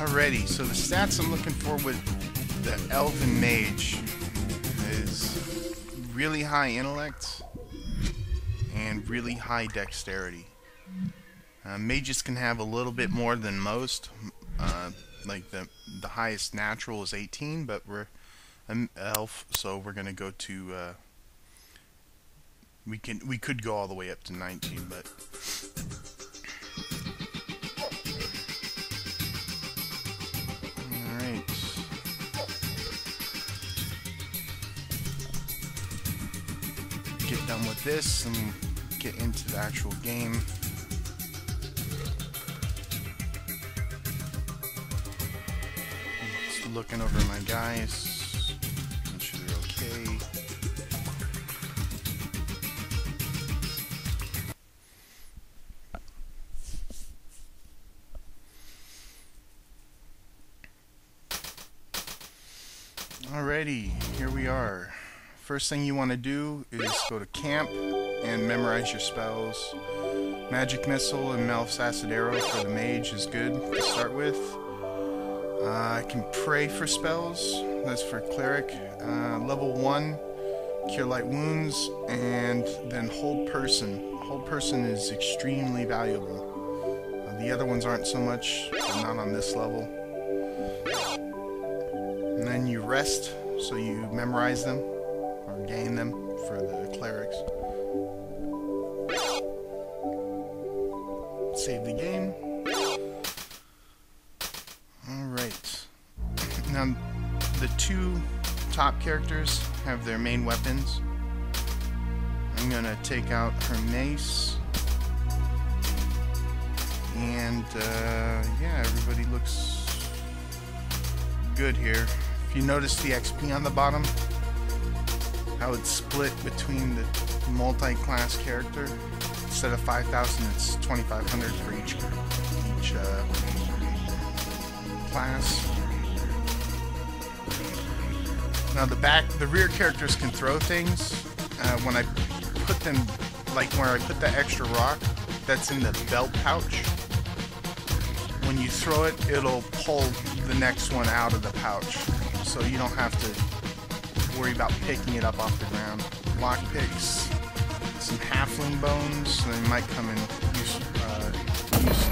Alrighty, so the stats I'm looking for with the Elven Mage is really high intellect and really high dexterity. Mages can have a little bit more than most. Like the highest natural is 18, but we're an elf, so we're gonna go to we could go all the way up to 19, but alright. Get done with this and get into the actual game. Just looking over my guys, make sure they're okay. Alrighty, here we are. First thing you want to do is go to camp and memorize your spells. Magic Missile and Melf's Acid Arrow for the mage is good to start with. I can pray for spells, that's for cleric. Level 1, Cure Light Wounds, and then Hold Person. Hold Person is extremely valuable. The other ones aren't so much, not on this level. And then you rest, so you memorize them, or gain them for the clerics. Save the game. Alright. Now, the two top characters have their main weapons. I'm gonna take out her mace. And, yeah, everybody looks good here. If you notice the XP on the bottom, how it's split between the multi-class character. Instead of 5,000, it's 2,500 for each class. Now the rear characters can throw things. When I put them, like where I put the extra rock, that's in the belt pouch. When you throw it, it'll pull the next one out of the pouch, so you don't have to worry about picking it up off the ground. Lockpicks, some halfling bones, they might come in use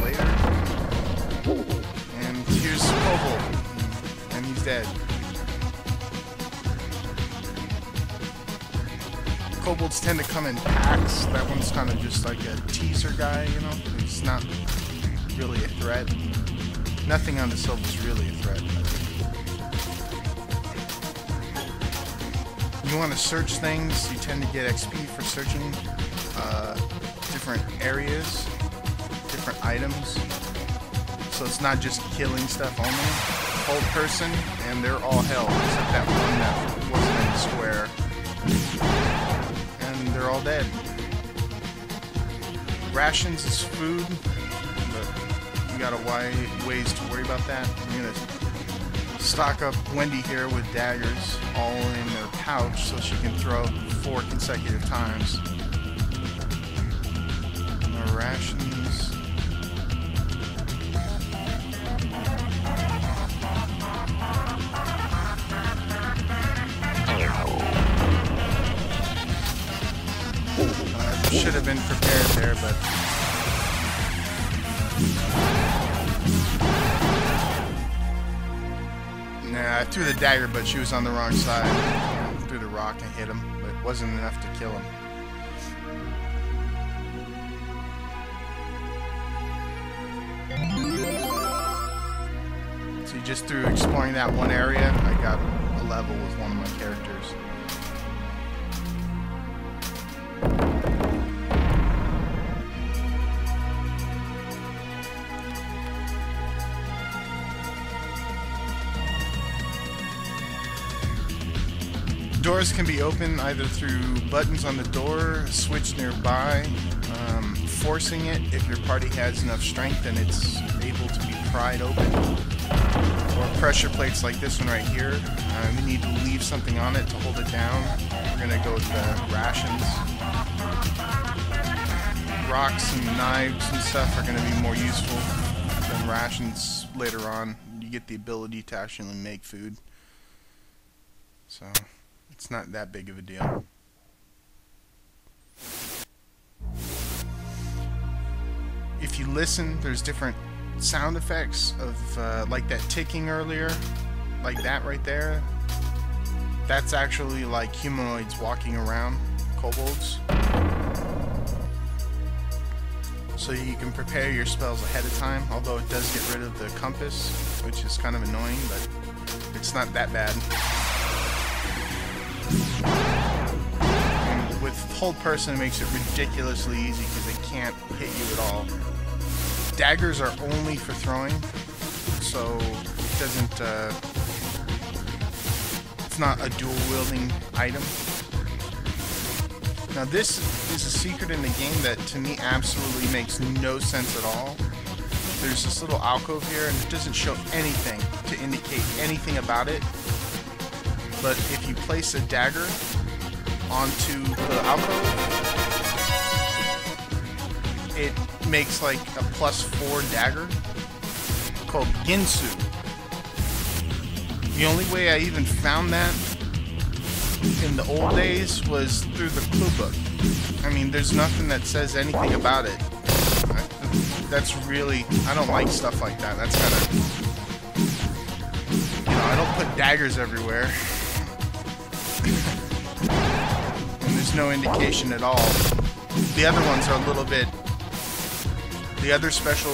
later. And here's Kobold, and he's dead. Kobolds tend to come in packs. That one's kind of just like a teaser guy, you know? He's not really a threat. Nothing on the Sylph is really a threat. You want to search things, you tend to get XP for searching different areas, different items. So it's not just killing stuff only. Hold Person, and they're all hell, except that one that wasn't in the square. And they're all dead. Rations is food, but you got ways to worry about that. I'm gonna stock up Wendy here with daggers, all in her pouch, so she can throw 4 consecutive times. More rations. Should have been prepared there, but nah, I threw the dagger, but she was on the wrong side. I threw the rock and hit him, but it wasn't enough to kill him. So just through exploring that one area, I got a level with one of my characters. Doors can be opened either through buttons on the door, a switch nearby, forcing it if your party has enough strength and it's able to be pried open, or pressure plates like this one right here. We need to leave something on it to hold it down. We're going to go with the rations. Rocks and knives and stuff are going to be more useful than rations later on. You you get the ability to actually make food. So it's not that big of a deal. If you listen, there's different sound effects of like that ticking earlier, like that right there. That's actually like humanoids walking around, kobolds. So you can prepare your spells ahead of time, although it does get rid of the compass, which is kind of annoying, but it's not that bad. And with hold person, it makes it ridiculously easy because they can't hit you at all. Daggers are only for throwing, so it doesn't, it's not a dual wielding item. Now this is a secret in the game that to me absolutely makes no sense at all. There's this little alcove here and it doesn't show anything to indicate anything about it. But if you place a dagger onto the alcove, it makes like a +4 dagger called Ginsu. The only way I even found that in the old days was through the clue book. I mean, there's nothing that says anything about it. That's really, I don't like stuff like that. That's kind of, you know, I don't put daggers everywhere. And there's no indication at all. The other ones are a little bit, the other special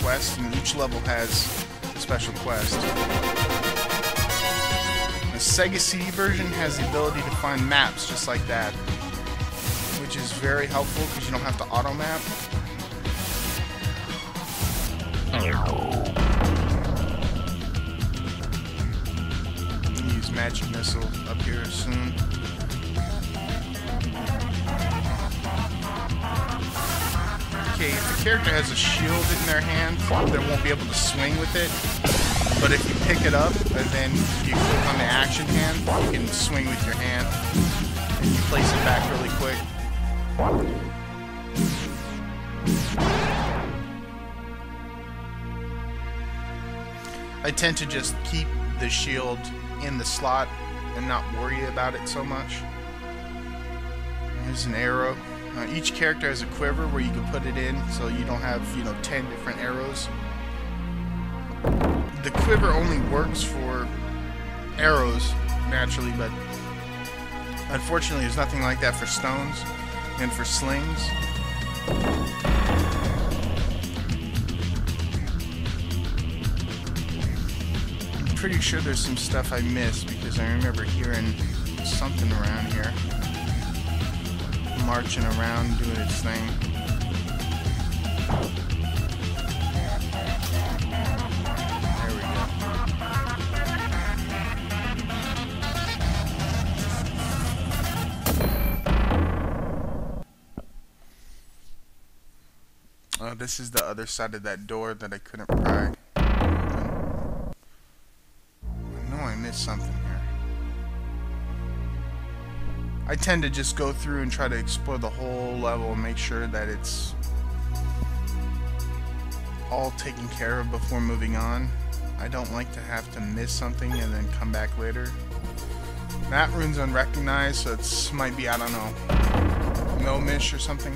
quests, and each level has a special quest. The SegaCD version has the ability to find maps just like that, which is very helpful because you don't have to auto-map. Use magic missile up here soon. Okay, if the character has a shield in their hand, they won't be able to swing with it. But if you pick it up and then you click on the action hand, you can swing with your hand and you place it back really quick. I tend to just keep the shield in the slot and not worry about it so much. Here's an arrow. Each character has a quiver where you can put it in, so you don't have, 10 different arrows. The quiver only works for arrows, naturally, but unfortunately there's nothing like that for stones and for slings. I'm pretty sure there's some stuff I missed because I remember hearing something around here. Marching around, doing its thing. There we go. Oh, this is the other side of that door that I couldn't pry open. I know I missed something here. I tend to just go through and try to explore the whole level and make sure that it's all taken care of before moving on. I don't like to have to miss something and then come back later. That rune's unrecognized, so it's might be, I don't know, no mish or something.